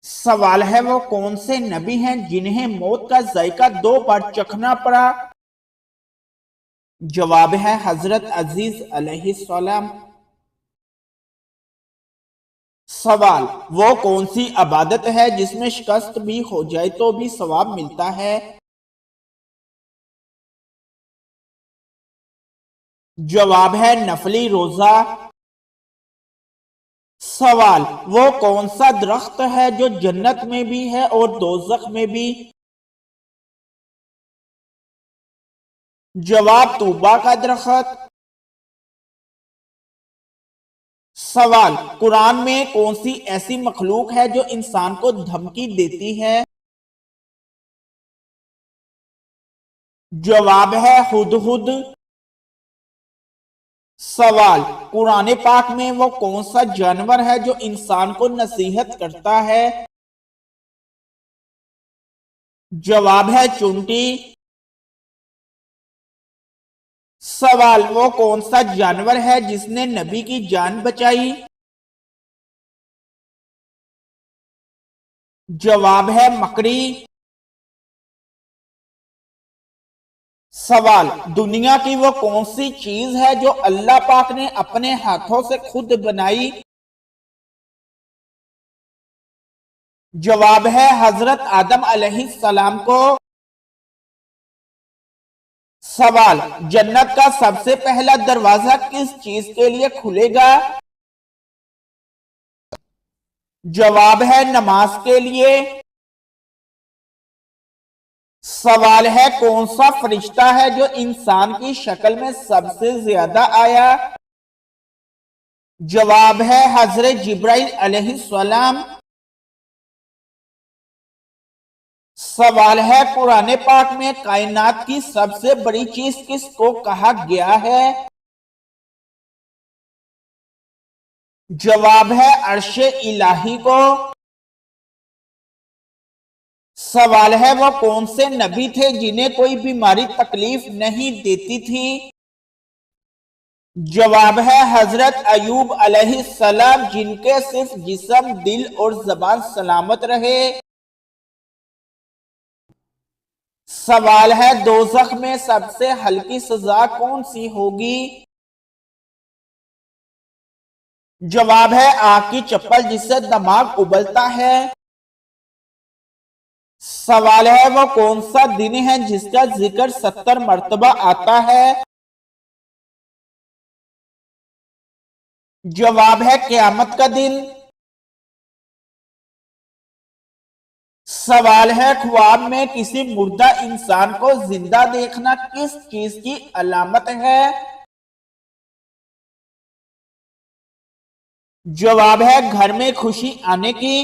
सवाल है वो कौन से नबी हैं जिन्हें मौत का जायका 2 बार चखना पड़ा। जवाब है हजरत अजीज अलैहिस्सलाम। सवाल वो कौन सी इबादत है जिसमें शिकस्त भी हो जाए तो भी सवाब मिलता है। जवाब है नफली रोजा। सवाल वो कौन सा दरख्त है जो जन्नत में भी है और दोजख में भी। जवाब तूबा का दरख्त। सवाल कुरान में कौन सी ऐसी मखलूक है जो इंसान को धमकी देती है। जवाब है हुदहुद। सवाल कुरान पाक में वो कौन सा जानवर है जो इंसान को नसीहत करता है। जवाब है चुंटी। सवाल वो कौन सा जानवर है जिसने नबी की जान बचाई। जवाब है मकड़ी। सवाल दुनिया की वो कौन सी चीज है जो अल्लाह पाक ने अपने हाथों से खुद बनाई। जवाब है हजरत आदम अलैहिस्सलाम को। सवाल जन्नत का सबसे पहला दरवाजा किस चीज के लिए खुलेगा। जवाब है नमाज के लिए। सवाल है कौन सा फरिश्ता है जो इंसान की शक्ल में सबसे ज्यादा आया। जवाब है हजरत जिब्राइल अलैहिस्सलाम। सवाल है कुरान पाक में कायनात की सबसे बड़ी चीज किसको कहा गया है। जवाब है अर्शे इलाही को। सवाल है वो कौन से नबी थे जिन्हें कोई बीमारी तकलीफ नहीं देती थी। जवाब है हजरत अयूब अलैहिस्सलाम जिनके सिर्फ जिस्म दिल और जबान सलामत रहे। सवाल है दोज़ख में सबसे हल्की सजा कौन सी होगी। जवाब है आग की चप्पल जिससे दिमाग उबलता है। सवाल है वो कौन सा दिन है जिसका जिक्र 70 मर्तबा आता है। जवाब है क़यामत का दिन। सवाल है ख्वाब में किसी मुर्दा इंसान को जिंदा देखना किस चीज की अलामत है। जवाब है घर में खुशी आने की।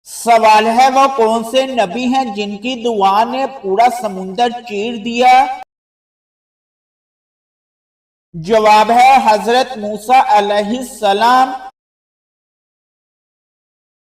सवाल है वो कौन से नबी हैं जिनकी दुआ ने पूरा समुंदर चीर दिया। जवाब है हजरत मूसा अलैहिस्सलाम।